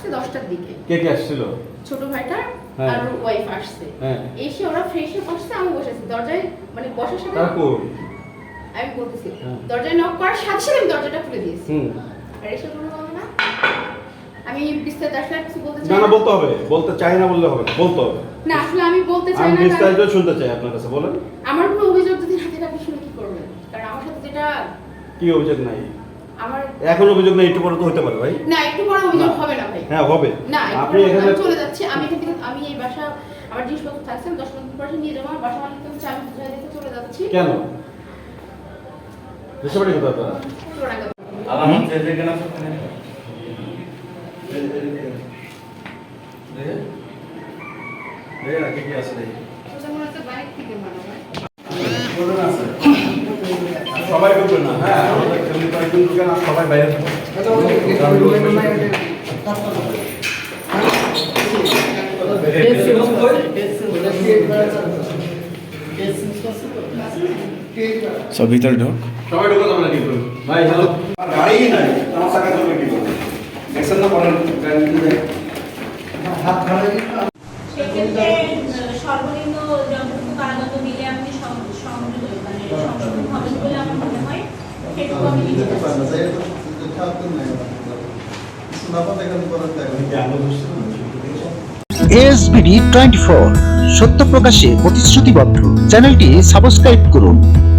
আসছে 10টার দিকে। কে কে আসছিল? ছোট ভাইটা আর ওয়াইফ আসছে। এসে ওরা ফ্রেশ হয়ে বসছে, আমি বসে আছি দরজায়, মানে বসার সাথে আমি বলতেছি দরজায় নক করার সাথে সাথে আমি দরজাটা খুলে দিয়েছি। আর এসে কোনো বলো না, আমি বিস্তারিত আসলে কিছু বলতে চাই না, বলতে হবে, বলতে চাই না বললে হবে, বলতে হবে। না আসলে আমি বলতে চাই না, আমি বিস্তারিত শুনতে চাই আপনার কাছে, বলেন। আমার কোনো অভিযোগ যদি হাতে আপনি শুনে কি করবেন? কারণ আমার সাথে যেটা কি অভিযোগ নাই আমার এখন অভিযোগ নেই, একটু পরে তো হতে পারে ভাই। না একটু পরে অভিযোগ হবে না ভাই। হ্যাঁ হবে। না আপনি এখানে চলে যাচ্ছি, আমি এখান থেকে আমি এই বাসা আমার জিনিসপত্র থাকছে 10 মিনিট পরে নিয়ে যাবো, আমার বাসা মালিককে হচ্ছে আমি বুঝাই দিতে চলে যাচ্ছি। কেন দেশে বাড়ি কোথায় আপনারা? আলামত যে কেন আছে কি কি আছে যেমন একটা বাইক থেকে বানানো সবাই করবে না। হ্যাঁ আমাদের ফ্যামিলি কয়েকজন দোকান আর সবাই বাইরে থাকে। সব ভিতরে ঢোক। সবাই ঢোকা যাবে না কিন্তু ভাই। হ্যালো, গাড়ি নাই আমার টাকা চলবে কি করে? দেখছেন না পরের গাড়ি যায় হাত ধরে সেক্ষেত্রে সর্বনিম্ন যতটুকু কারাদণ্ড দিলে আপনি সংশোধন হবেন বলে আমার মনে হয়, সেটুকু আমি নিতে চাচ্ছি। ASBD 24 সত্য প্রকাশে প্রতিশ্রুতিবদ্ধ। চ্যানেলটি সাবস্ক্রাইব করুন।